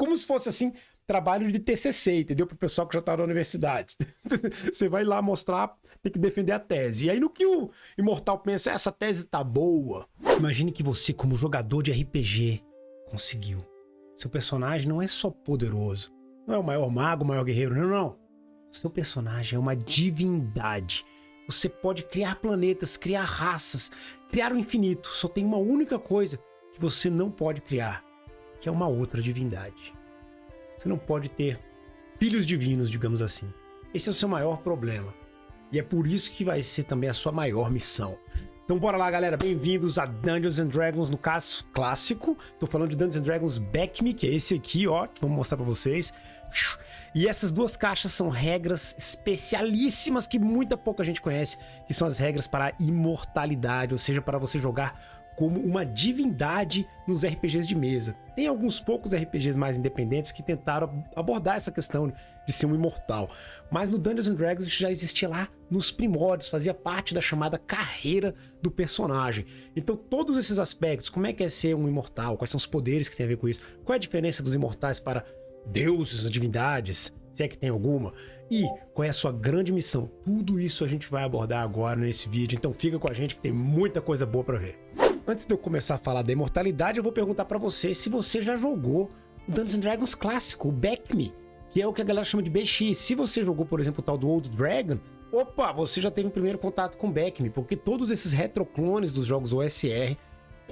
como se fosse assim, trabalho de TCC, entendeu? Pro pessoal que já tá na universidade. Você vai lá mostrar, tem que defender a tese. E aí no que o imortal pensa, essa tese tá boa. Imagine que você, como jogador de RPG, conseguiu. Seu personagem não é só poderoso, não é o maior mago, o maior guerreiro, não. Seu personagem é uma divindade. Você pode criar planetas, criar raças, criar o infinito. Só tem uma única coisa que você não pode criar, que é uma outra divindade. Você não pode ter filhos divinos, digamos assim. Esse é o seu maior problema. E é por isso que vai ser também a sua maior missão. Então bora lá, galera. Bem-vindos a Dungeons and Dragons, no caso clássico. Tô falando de Dungeons and Dragons Back Me, que é esse aqui, ó. Que vamos mostrar pra vocês. E essas duas caixas são regras especialíssimas que pouca gente conhece, que são as regras para a imortalidade, ou seja, para você jogar como uma divindade nos RPGs de mesa. Tem alguns poucos RPGs mais independentes que tentaram abordar essa questão de ser um imortal. Mas no Dungeons and Dragons isso já existia lá nos primórdios, fazia parte da chamada carreira do personagem. Então todos esses aspectos, como é que é ser um imortal, quais são os poderes que tem a ver com isso, qual é a diferença dos imortais para deuses, divindades, se é que tem alguma, e qual é a sua grande missão. Tudo isso a gente vai abordar agora nesse vídeo, então fica com a gente que tem muita coisa boa pra ver. Antes de eu começar a falar da imortalidade, eu vou perguntar pra você se você já jogou o Dungeons and Dragons clássico, o Back Me, que é o que a galera chama de BX. Se você jogou, por exemplo, o tal do Old Dragon, opa, você já teve um primeiro contato com o Back Me, porque todos esses retroclones dos jogos OSR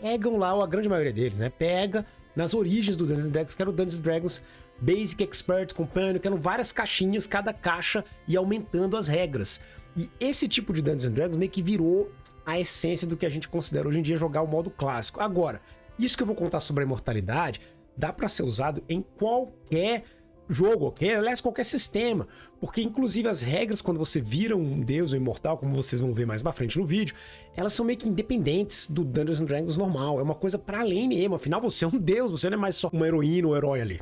pegam lá, ou a grande maioria deles, né, pega nas origens do Dungeons and Dragons, que era o Dungeons and Dragons Basic, Expert, Companion, que eram várias caixinhas, cada caixa ia aumentando as regras. E esse tipo de Dungeons and Dragons meio que virou a essência do que a gente considera hoje em dia jogar o modo clássico. Agora, isso que eu vou contar sobre a imortalidade dá para ser usado em qualquer jogo, ok? Aliás, qualquer sistema, porque inclusive as regras, quando você vira um deus ou imortal, como vocês vão ver mais pra frente no vídeo, elas são meio que independentes do Dungeons and Dragons normal, é uma coisa para além mesmo, afinal você é um deus, você não é mais só uma heroína ou herói ali.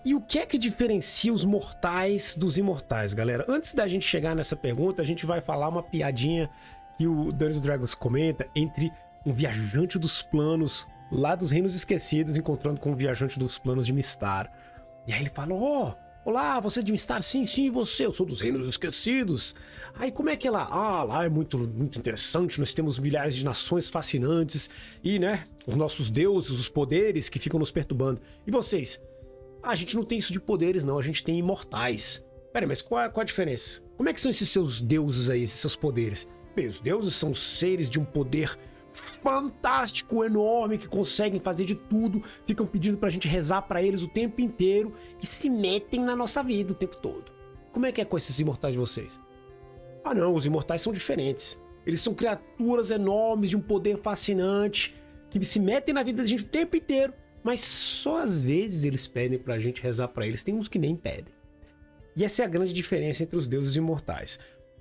E o que é que diferencia os mortais dos imortais, galera? Antes da gente chegar nessa pergunta, a gente vai falar uma piadinha que o Dungeons and Dragons comenta entre um viajante dos planos lá dos Reinos Esquecidos encontrando com um viajante dos planos de Mistar. E aí ele fala, olá, você é de Mistar? Sim, você, eu sou dos Reinos Esquecidos. Aí como é que é lá? Ah, lá é muito interessante, nós temos milhares de nações fascinantes e, né, os nossos deuses, os poderes que ficam nos perturbando. E vocês? A gente não tem isso de poderes não, a gente tem imortais. Pera, mas qual a diferença? Como é que são esses seus deuses aí, esses seus poderes? Bem, os deuses são seres de um poder fantástico, enorme, que conseguem fazer de tudo, ficam pedindo pra gente rezar pra eles o tempo inteiro e se metem na nossa vida o tempo todo. Como é que é com esses imortais de vocês? Ah não, os imortais são diferentes. Eles são criaturas enormes de um poder fascinante, que se metem na vida da gente o tempo inteiro, mas só às vezes eles pedem pra gente rezar pra eles, tem uns que nem pedem. E essa é a grande diferença entre os deuses imortais.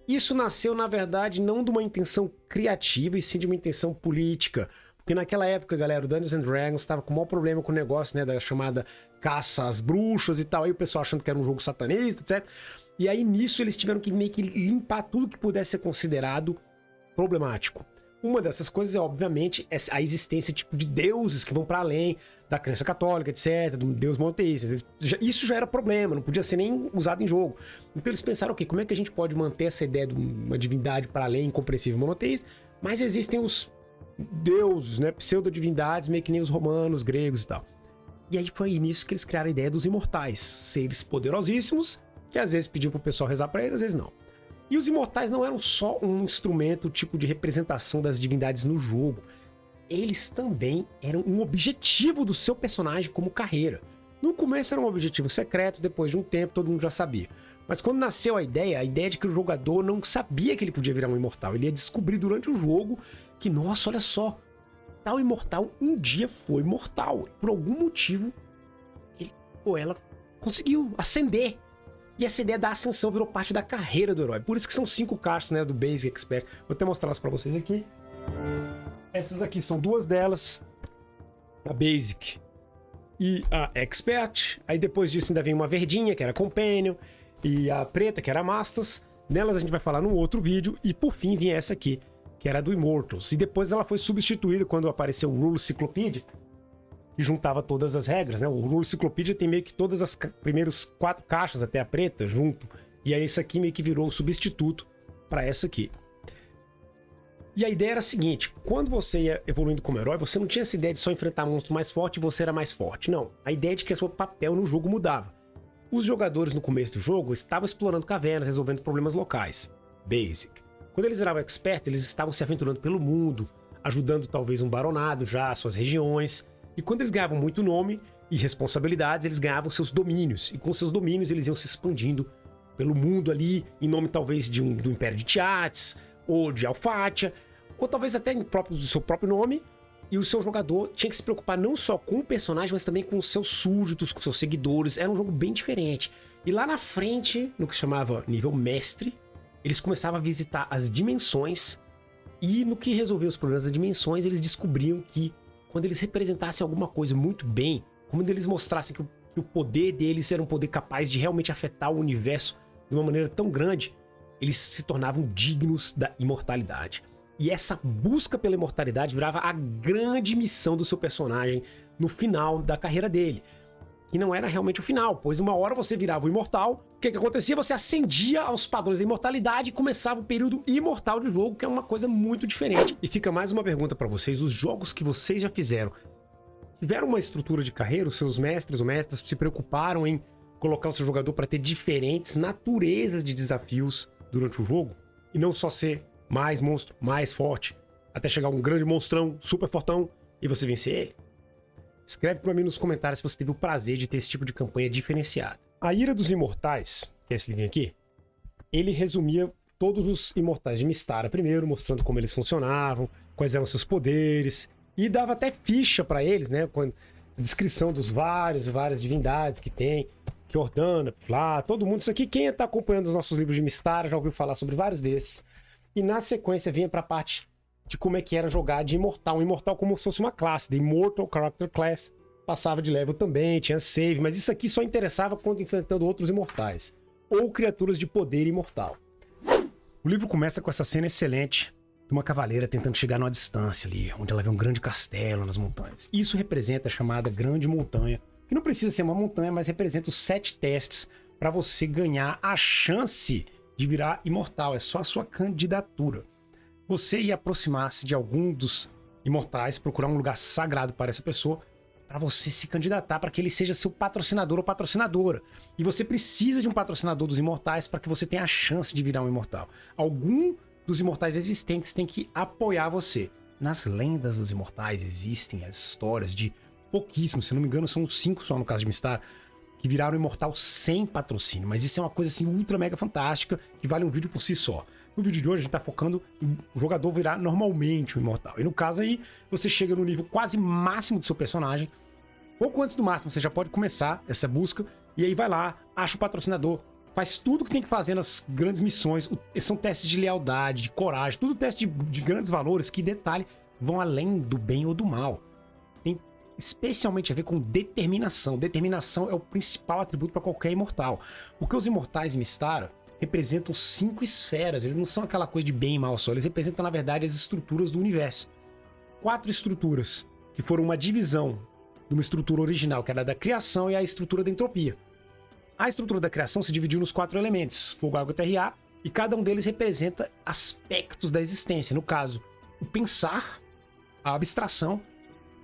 Isso nasceu, na verdade, não de uma intenção criativa, e sim de uma intenção política. Porque naquela época, galera, o Dungeons and Dragons estava com o maior problema com o negócio, né, da chamada caça às bruxas e tal. Aí o pessoal achando que era um jogo satanista, etc. E aí nisso eles tiveram que meio que limpar tudo que pudesse ser considerado problemático. Uma dessas coisas é, obviamente, a existência tipo de deuses que vão para além da crença católica, etc., do deus monoteísta. Isso já era problema, não podia ser nem usado em jogo. Então eles pensaram, ok, como é que a gente pode manter essa ideia de uma divindade para além, incompreensível, monoteísta, mas existem os deuses, né, pseudo-divindades, meio que nem os romanos, gregos e tal. E aí foi nisso que eles criaram a ideia dos imortais, seres poderosíssimos, que às vezes pediam pro pessoal rezar para eles, às vezes não. E os imortais não eram só um instrumento, tipo de representação das divindades no jogo. Eles também eram um objetivo do seu personagem como carreira. No começo era um objetivo secreto, depois de um tempo todo mundo já sabia. Mas quando nasceu a ideia de que o jogador não sabia que ele podia virar um imortal. Ele ia descobrir durante o jogo que, nossa, olha só, tal imortal um dia foi mortal. Por algum motivo, ele ou ela conseguiu ascender. E essa ideia da ascensão virou parte da carreira do herói. Por isso que são 5 caixas, né, do Basic, Expert. Vou até mostrar elas pra vocês aqui. Essas daqui são 2 delas. A Basic e a Expert. Aí depois disso ainda vem uma verdinha, que era Companion. E a preta, que era a Masters. Nelas a gente vai falar num outro vídeo. E por fim vinha essa aqui, que era a do Immortals. E depois ela foi substituída quando apareceu o Rule Cyclopedia. que juntava todas as regras, né? O Rule Cyclopedia tem meio que todas as primeiros 4 caixas até a preta junto. E aí esse aqui meio que virou o substituto para essa aqui. E a ideia era a seguinte, quando você ia evoluindo como herói, você não tinha essa ideia de só enfrentar monstro mais forte e você era mais forte. Não, a ideia de que o seu papel no jogo mudava. Os jogadores no começo do jogo estavam explorando cavernas, resolvendo problemas locais. Basic. Quando eles viravam expert, eles estavam se aventurando pelo mundo, ajudando talvez um baronado já, suas regiões. E quando eles ganhavam muito nome e responsabilidades, eles ganhavam seus domínios. E com seus domínios eles iam se expandindo pelo mundo ali, em nome talvez do Império de Tiates, ou de Alfatia, ou talvez até do seu próprio nome. E o seu jogador tinha que se preocupar não só com o personagem, mas também com os seus súditos, com seus seguidores. Era um jogo bem diferente. E lá na frente, no que chamava nível mestre, eles começavam a visitar as dimensões. E no que resolvia os problemas das dimensões, eles descobriam que quando eles representassem alguma coisa muito bem, quando eles mostrassem que o poder deles era um poder capaz de realmente afetar o universo de uma maneira tão grande, eles se tornavam dignos da imortalidade. E essa busca pela imortalidade virava a grande missão do seu personagem no final da carreira dele. E não era realmente o final, pois uma hora você virava o imortal. O que acontecia? Você ascendia aos padrões da imortalidade e começava o período imortal de jogo, que é uma coisa muito diferente. E fica mais uma pergunta para vocês: os jogos que vocês já fizeram, tiveram uma estrutura de carreira? Os seus mestres ou mestras se preocuparam em colocar o seu jogador para ter diferentes naturezas de desafios durante o jogo? E não só ser mais monstro, mais forte, até chegar um grande monstrão, super fortão, e você vencer ele? Escreve pra mim nos comentários se você teve o prazer de ter esse tipo de campanha diferenciada. A Ira dos Imortais, que é esse livrinho aqui, ele resumia todos os imortais de Mystara primeiro, mostrando como eles funcionavam, quais eram seus poderes, e dava até ficha pra eles, né, com a descrição dos várias divindades que tem, que Ordana, Flá, todo mundo. Isso aqui, quem tá acompanhando os nossos livros de Mystara já ouviu falar sobre vários desses. E na sequência vinha pra parte de como é que era jogar de imortal. Um imortal como se fosse uma classe, The Immortal Character Class. Passava de level também, tinha save, mas isso aqui só interessava quando enfrentando outros imortais. Ou criaturas de poder imortal. O livro começa com essa cena excelente de uma cavaleira tentando chegar numa distância ali, onde ela vê um grande castelo nas montanhas. Isso representa a chamada Grande Montanha, que não precisa ser uma montanha, mas representa os 7 testes para você ganhar a chance de virar imortal. É só a sua candidatura. Você ia aproximar-se de algum dos imortais, procurar um lugar sagrado para essa pessoa, para você se candidatar, para que ele seja seu patrocinador ou patrocinadora. E você precisa de um patrocinador dos imortais para que você tenha a chance de virar um imortal. Algum dos imortais existentes tem que apoiar você. Nas lendas dos imortais existem as histórias de pouquíssimos, se não me engano são 5 só no caso de Mystara, que viraram imortal sem patrocínio. Mas isso é uma coisa assim ultra mega fantástica, que vale um vídeo por si só. No vídeo de hoje a gente tá focando em o jogador virar normalmente um imortal. E no caso aí, você chega no nível quase máximo do seu personagem. Pouco antes do máximo, você já pode começar essa busca. E aí vai lá, acha o patrocinador, faz tudo que tem que fazer nas grandes missões. São testes de lealdade, de coragem, tudo teste de grandes valores que, detalhe, vão além do bem ou do mal. Tem especialmente a ver com determinação. Determinação é o principal atributo para qualquer imortal. Porque os imortais em Mystara representam 5 esferas. Eles não são aquela coisa de bem e mal só. Eles representam, na verdade, as estruturas do universo. 4 estruturas que foram uma divisão de uma estrutura original, que era da criação, e a estrutura da entropia. A estrutura da criação se dividiu nos 4 elementos, fogo, água, terra e ar, e cada um deles representa aspectos da existência. No caso, o pensar, a abstração,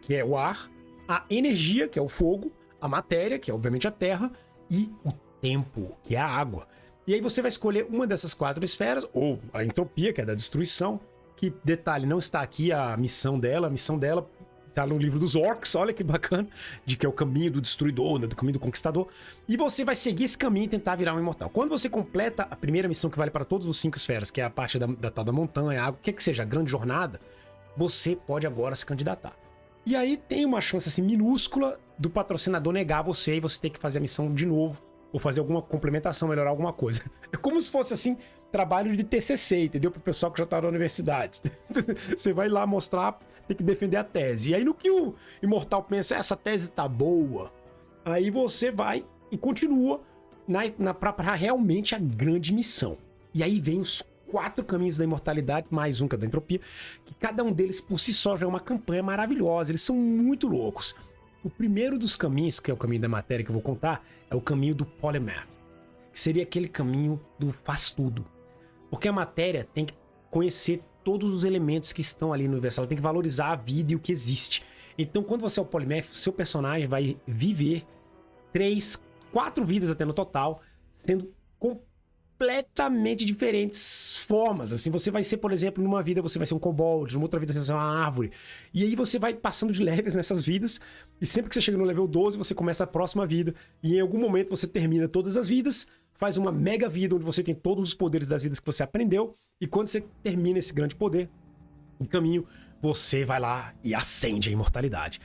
que é o ar, a energia, que é o fogo, a matéria, que é obviamente a terra, e o tempo, que é a água. E aí você vai escolher uma dessas 4 esferas, ou a entropia, que é da destruição, que, detalhe, não está aqui a missão dela tá no livro dos orcs, olha que bacana, de que é o caminho do destruidor, né, do caminho do conquistador, e você vai seguir esse caminho e tentar virar um imortal. Quando você completa a primeira missão, que vale para todos os 5 esferas, que é a parte da tal da montanha, a água, o que seja, a grande jornada, você pode agora se candidatar. E aí tem uma chance assim minúscula do patrocinador negar você e você ter que fazer a missão de novo, ou fazer alguma complementação, melhorar alguma coisa. É como se fosse assim, trabalho de TCC, entendeu? Pro pessoal que já tá na universidade. Você vai lá mostrar, tem que defender a tese. E aí no que o imortal pensa, essa tese tá boa, aí você vai e continua pra realmente a grande missão. E aí vem os 4 caminhos da imortalidade, mais um que é da entropia, que cada um deles por si só já é uma campanha maravilhosa. Eles são muito loucos. O primeiro dos caminhos, que é o caminho da matéria que eu vou contar, é o caminho do polymath, que seria aquele caminho do faz tudo. Porque a matéria tem que conhecer todos os elementos que estão ali no universo, ela tem que valorizar a vida e o que existe. Então, quando você é o polymath, seu personagem vai viver 3, 4 vidas até no total, sendo completamente diferentes formas. Assim, você vai ser, por exemplo, numa vida você vai ser um kobold, numa outra vida você vai ser uma árvore. E aí você vai passando de levels nessas vidas, e sempre que você chega no level 12, você começa a próxima vida, e em algum momento você termina todas as vidas, faz uma mega vida onde você tem todos os poderes das vidas que você aprendeu, e quando você termina esse grande poder, o caminho, você vai lá e acende a imortalidade.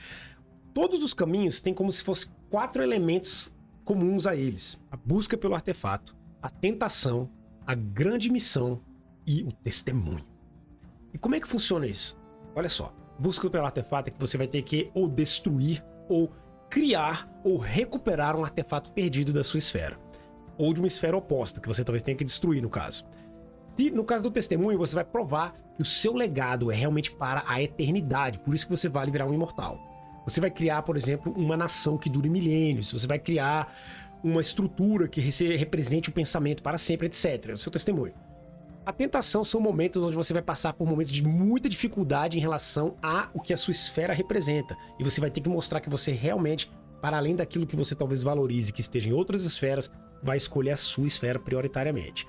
Todos os caminhos têm como se fossem 4 elementos comuns a eles: a busca pelo artefato, a tentação, a grande missão e o testemunho. E como é que funciona isso? Olha só, busca pelo artefato é que você vai ter que ou destruir, ou criar, ou recuperar um artefato perdido da sua esfera. Ou de uma esfera oposta, que você talvez tenha que destruir no caso. Se no caso do testemunho, você vai provar que o seu legado é realmente para a eternidade, por isso que você vale virar um imortal. Você vai criar, por exemplo, uma nação que dure milênios, você vai criar uma estrutura que represente o pensamento para sempre, etc. É o seu testemunho. A tentação são momentos onde você vai passar por momentos de muita dificuldade em relação a o que a sua esfera representa. E você vai ter que mostrar que você realmente, para além daquilo que você talvez valorize, que esteja em outras esferas, vai escolher a sua esfera prioritariamente.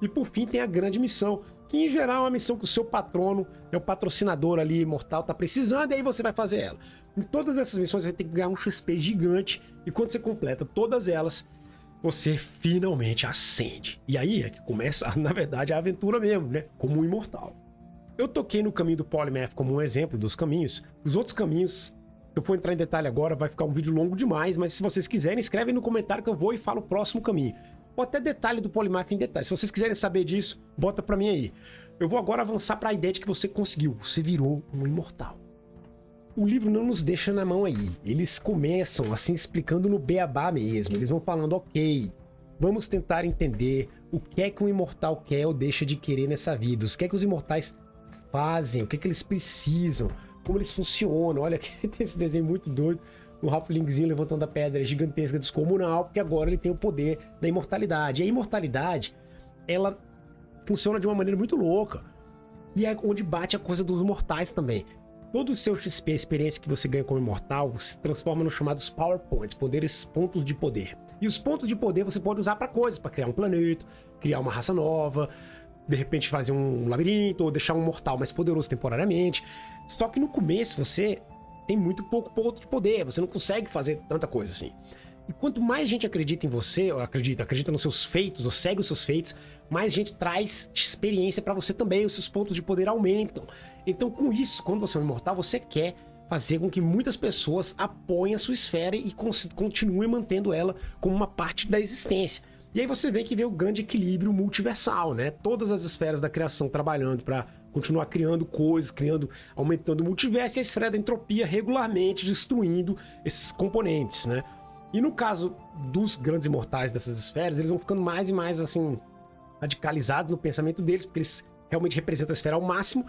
E por fim tem a grande missão, que em geral é uma missão que o seu patrono, é o patrocinador ali, imortal, tá precisando, e aí você vai fazer ela. Em todas essas missões você vai ter que ganhar um XP gigante, e quando você completa todas elas, você finalmente acende. E aí é que começa, na verdade, a aventura mesmo, né? Como um imortal. Eu toquei no caminho do polymath como um exemplo dos caminhos. Os outros caminhos, se eu for entrar em detalhe agora, vai ficar um vídeo longo demais, mas se vocês quiserem, escrevem no comentário que eu vou e falo o próximo caminho. Ou até detalhe do polymath em detalhe. Se vocês quiserem saber disso, bota pra mim aí. Eu vou agora avançar para a ideia de que você conseguiu, você virou um imortal. O livro não nos deixa na mão aí. Eles começam assim explicando no beabá mesmo. Eles vão falando, ok, vamos tentar entender o que é que um imortal quer ou deixa de querer nessa vida. O que é que os imortais fazem, o que é que eles precisam, como eles funcionam. Olha aqui, tem esse desenho muito doido. O Halflingzinho levantando a pedra gigantesca descomunal, porque agora ele tem o poder da imortalidade. E a imortalidade, ela funciona de uma maneira muito louca. E é onde bate a coisa dos mortais também. Todo o seu XP, a experiência que você ganha como imortal, se transforma nos chamados Power Points, pontos de poder. E os pontos de poder você pode usar para coisas, para criar um planeta, criar uma raça nova, de repente fazer um labirinto, ou deixar um mortal mais poderoso temporariamente. Só que no começo você tem muito pouco ponto de poder, você não consegue fazer tanta coisa assim. E quanto mais gente acredita em você, ou acredita nos seus feitos, ou segue os seus feitos, mais gente traz experiência pra você também, os seus pontos de poder aumentam. Então com isso, quando você é um imortal, você quer fazer com que muitas pessoas apoiem a sua esfera e continuem mantendo ela como uma parte da existência. E aí você vê que vê o grande equilíbrio multiversal, né? Todas as esferas da criação trabalhando pra continuar criando coisas, aumentando o multiverso, e a esfera da entropia regularmente destruindo esses componentes, né? E no caso dos grandes imortais dessas esferas, eles vão ficando mais e mais, assim, radicalizados no pensamento deles, porque eles realmente representam a esfera ao máximo,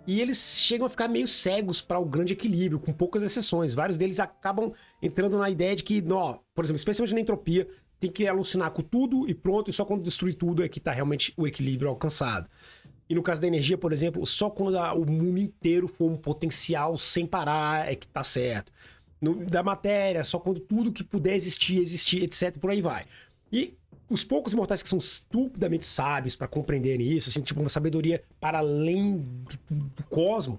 e eles chegam a ficar meio cegos para o grande equilíbrio, com poucas exceções. Vários deles acabam entrando na ideia de que, ó, por exemplo, especialmente na entropia, tem que alucinar com tudo e pronto, e só quando destruir tudo é que tá realmente o equilíbrio alcançado. E no caso da energia, por exemplo, só quando o mundo inteiro for um potencial sem parar é que tá certo. Da matéria, só quando tudo que puder existir, etc, por aí vai. E os poucos imortais que são estupidamente sábios para compreenderem isso, assim, tipo uma sabedoria para além do cosmo,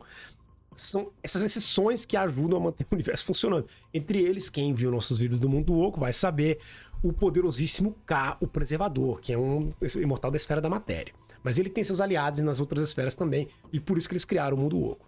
são essas exceções que ajudam a manter o universo funcionando. Entre eles, quem viu nossos vídeos do Mundo Oco vai saber o poderosíssimo K, o Preservador, que é um imortal da esfera da matéria. Mas ele tem seus aliados nas outras esferas também, e por isso que eles criaram o Mundo Oco.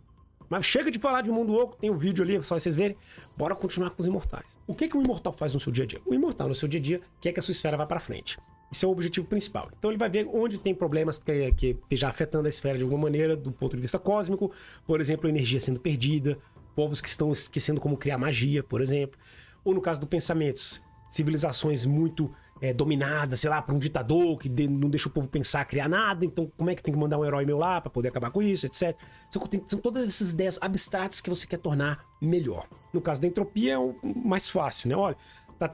Mas chega de falar de Mundo Oco, tem um vídeo ali, só vocês verem. Bora continuar com os imortais. O que um imortal faz no seu dia a dia? O imortal no seu dia a dia quer que a sua esfera vá para frente. Esse é o objetivo principal. Então ele vai ver onde tem problemas que esteja afetando a esfera de alguma maneira, do ponto de vista cósmico. Por exemplo, energia sendo perdida, povos que estão esquecendo como criar magia, por exemplo. Ou no caso do pensamento, civilizações muito dominada, sei lá, por um ditador que não deixa o povo pensar, criar nada, então como é que tem que mandar um herói meu lá pra poder acabar com isso, etc. São todas essas ideias abstratas que você quer tornar melhor. No caso da entropia é o mais fácil, né? Olha,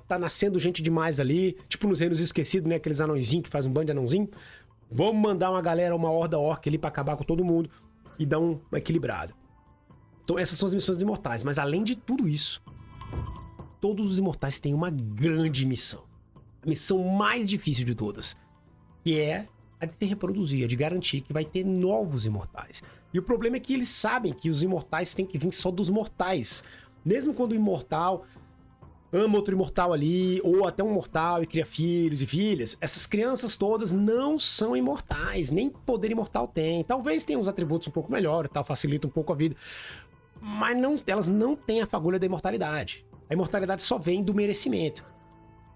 tá nascendo gente demais ali, tipo nos Reinos Esquecidos, né? Aqueles anõezinhos que faz um bando de anãozinho. Vamos mandar uma galera, uma horda orc ali pra acabar com todo mundo e dar uma equilibrada. Então essas são as missões dos imortais, mas além de tudo isso, todos os imortais têm uma grande missão. A missão mais difícil de todas, que é a de se reproduzir, a de garantir que vai ter novos imortais. E o problema é que eles sabem que os imortais têm que vir só dos mortais. Mesmo quando o imortal ama outro imortal ali, ou até um mortal e cria filhos e filhas, essas crianças todas não são imortais, nem poder imortal tem. Talvez tenham uns atributos um pouco melhores, tal, facilita um pouco a vida, mas elas não têm a fagulha da imortalidade. A imortalidade só vem do merecimento.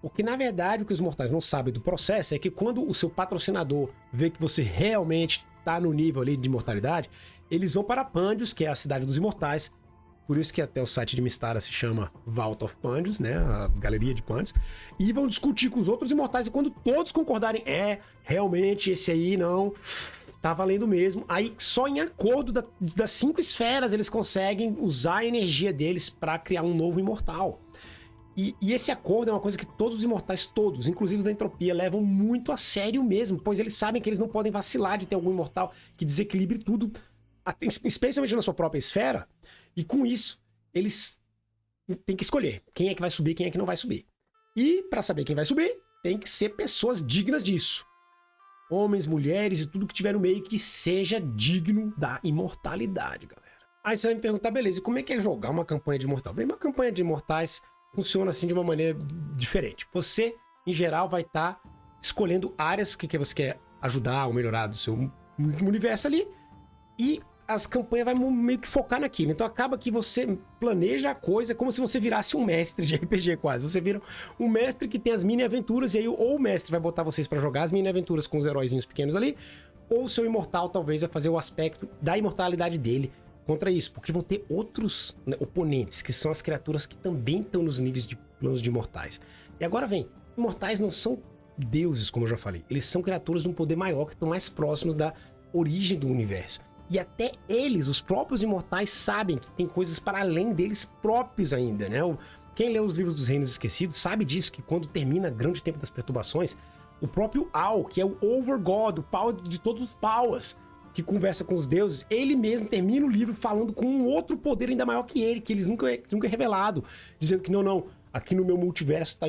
Porque, na verdade, o que os mortais não sabem do processo é que quando o seu patrocinador vê que você realmente tá no nível ali de imortalidade, eles vão para Pandios, que é a cidade dos imortais. Por isso que até o site de Mystara se chama Vault of Pandios, né? A galeria de Pandios. E vão discutir com os outros imortais. E quando todos concordarem, realmente esse aí não tá valendo mesmo. Aí só em acordo das 5 esferas eles conseguem usar a energia deles para criar um novo imortal. E esse acordo é uma coisa que todos os imortais, todos, inclusive os da entropia, levam muito a sério mesmo, pois eles sabem que eles não podem vacilar de ter algum imortal que desequilibre tudo, especialmente na sua própria esfera, e com isso, eles têm que escolher quem é que vai subir e quem é que não vai subir. E para saber quem vai subir, tem que ser pessoas dignas disso. Homens, mulheres e tudo que tiver no meio que seja digno da imortalidade, galera. Aí você vai me perguntar, beleza, e como é que é jogar uma campanha de imortal? Bem, uma campanha de imortais funciona assim de uma maneira diferente. Você, em geral, vai estar escolhendo áreas que você quer ajudar ou melhorar do seu universo ali, e as campanhas vão meio que focar naquilo. Então acaba que você planeja a coisa como se você virasse um mestre de RPG quase. Você vira um mestre que tem as mini-aventuras, e aí ou o mestre vai botar vocês pra jogar as mini-aventuras com os heróizinhos pequenos ali, ou o seu imortal talvez vai fazer o aspecto da imortalidade dele contra isso, porque vão ter outros, né, oponentes, que são as criaturas que também estão nos níveis de planos de imortais. E agora vem, imortais não são deuses, como eu já falei, eles são criaturas de um poder maior, que estão mais próximos da origem do universo. E até eles, os próprios imortais, sabem que tem coisas para além deles próprios ainda, né? Quem lê os livros dos Reinos Esquecidos sabe disso, que quando termina Grande Tempo das Perturbações, o próprio Au, que é o Overgod, o pau de todos os pauas, que conversa com os deuses, ele mesmo termina o livro falando com um outro poder ainda maior que ele, que eles nunca é revelado, dizendo que não, aqui no meu multiverso tá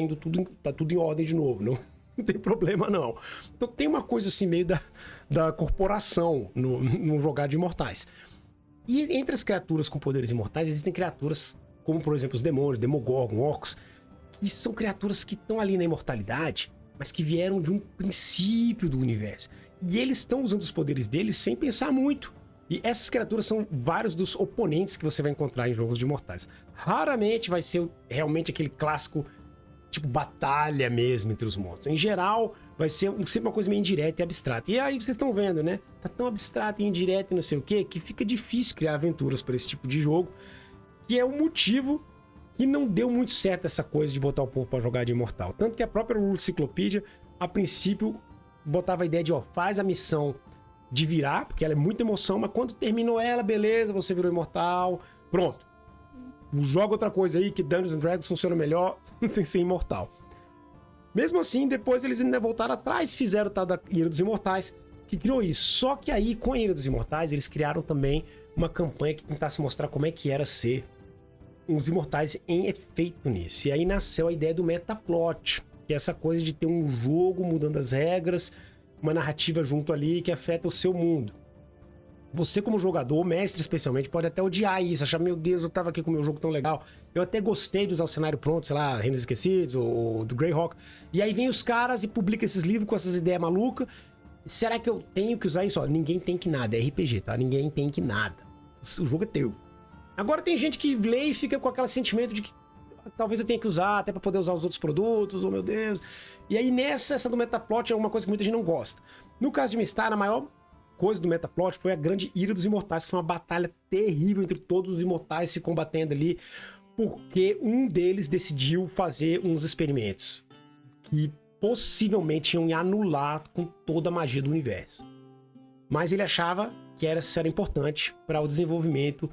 tudo em ordem de novo, não tem problema não. Então tem uma coisa assim meio da corporação no jogar de imortais. E entre as criaturas com poderes imortais existem criaturas como, por exemplo, os demônios, Demogorgon, Orcs, que são criaturas que estão ali na imortalidade, mas que vieram de um princípio do universo. E eles estão usando os poderes deles sem pensar muito. E essas criaturas são vários dos oponentes que você vai encontrar em jogos de imortais. Raramente vai ser realmente aquele clássico, tipo, batalha mesmo entre os monstros. Em geral, vai ser sempre uma coisa meio indireta e abstrata. E aí vocês estão vendo, né? Tá tão abstrato e indireto e não sei o quê, que fica difícil criar aventuras para esse tipo de jogo, que é o motivo que não deu muito certo essa coisa de botar o povo para jogar de imortal. Tanto que a própria Rule Cyclopedia, a princípio, botava a ideia de, faz a missão de virar, porque ela é muita emoção, mas quando terminou ela, beleza, você virou imortal, pronto. Joga outra coisa aí, que Dungeons and Dragons funciona melhor sem ser imortal. Mesmo assim, depois eles ainda voltaram atrás, fizeram o tal da Ira dos Imortais, que criou isso. Só que aí, com a Ira dos Imortais, eles criaram também uma campanha que tentasse mostrar como é que era ser uns imortais em efeito nisso. E aí nasceu a ideia do metaplot, que é essa coisa de ter um jogo mudando as regras, uma narrativa junto ali que afeta o seu mundo. Você como jogador, mestre especialmente, pode até odiar isso, achar, meu Deus, eu tava aqui com o meu jogo tão legal, eu até gostei de usar o cenário pronto, sei lá, Reinos Esquecidos ou do Greyhawk, e aí vem os caras e publica esses livros com essas ideias malucas. Será que eu tenho que usar isso? Ninguém tem que nada, é RPG, tá? Ninguém tem que nada. O jogo é teu. Agora tem gente que lê e fica com aquele sentimento de que talvez eu tenha que usar até pra poder usar os outros produtos, oh meu Deus. E aí essa do metaplot é uma coisa que muita gente não gosta. No caso de Mystara, a maior coisa do metaplot foi a grande Ira dos Imortais, que foi uma batalha terrível entre todos os imortais se combatendo ali, porque um deles decidiu fazer uns experimentos que possivelmente iam anular com toda a magia do universo. Mas ele achava que isso era importante para o desenvolvimento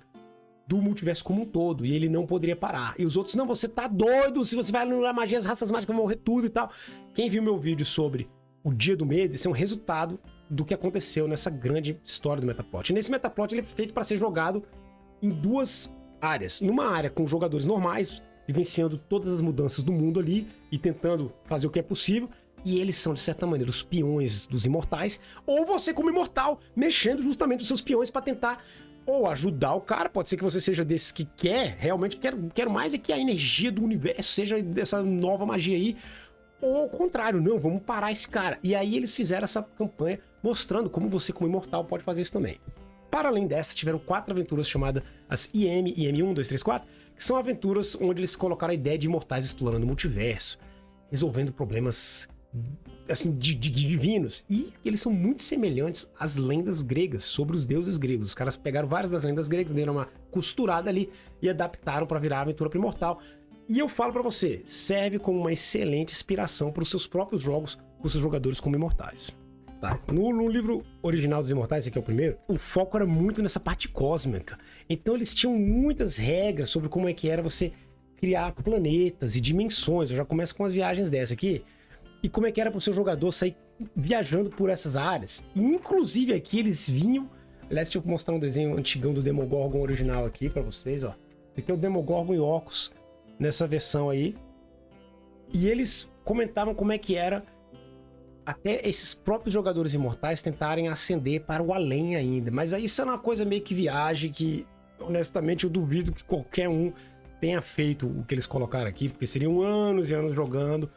do multiverso como um todo, e ele não poderia parar. E os outros, não, você tá doido, se você vai anular magia, as raças mágicas vão morrer tudo e tal. Quem viu meu vídeo sobre o Dia do Medo, esse é um resultado do que aconteceu nessa grande história do Metaplot. E nesse Metaplot ele é feito para ser jogado em duas áreas. Numa área com jogadores normais, vivenciando todas as mudanças do mundo ali e tentando fazer o que é possível, e eles são, de certa maneira, os peões dos imortais, ou você como imortal, mexendo justamente os seus peões para tentar ou ajudar o cara. Pode ser que você seja desses que realmente quero mais é que a energia do universo seja dessa nova magia aí, ou ao contrário, não, vamos parar esse cara. E aí eles fizeram essa campanha mostrando como você como imortal pode fazer isso também. Para além dessa, tiveram 4 aventuras chamadas as IM 1, 2, 3, 4, que são aventuras onde eles colocaram a ideia de imortais explorando o multiverso, resolvendo problemas assim, de divinos. E eles são muito semelhantes às lendas gregas, sobre os deuses gregos. Os caras pegaram várias das lendas gregas, deram uma costurada ali e adaptaram para virar a aventura pro imortal. E eu falo para você, serve como uma excelente inspiração para os seus próprios jogos com seus jogadores como imortais. Tá? No livro original dos Imortais, esse aqui é o primeiro, o foco era muito nessa parte cósmica. Então eles tinham muitas regras sobre como é que era você criar planetas e dimensões. Eu já começo com as viagens dessa aqui. E como é que era para o seu jogador sair viajando por essas áreas. E, inclusive aqui eles vinham... Aliás, deixa eu mostrar um desenho antigão do Demogorgon original aqui para vocês, ó. Esse aqui é o Demogorgon e Orcus nessa versão aí. E eles comentavam como é que era até esses próprios jogadores imortais tentarem ascender para o além ainda. Mas aí isso é uma coisa meio que viagem que, honestamente, eu duvido que qualquer um tenha feito o que eles colocaram aqui, porque seriam anos e anos jogando,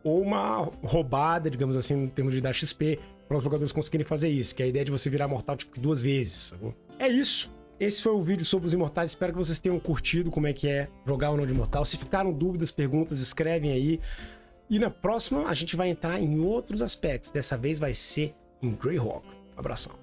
ou uma roubada, digamos assim, no termos de dar XP, para os jogadores conseguirem fazer isso, que é a ideia de você virar mortal tipo que 2 vezes. Sabe? É isso. Esse foi o vídeo sobre os imortais. Espero que vocês tenham curtido como é que é jogar ou não de imortal. Se ficaram dúvidas, perguntas, escrevem aí. E na próxima a gente vai entrar em outros aspectos. Dessa vez vai ser em Greyhawk. Abração.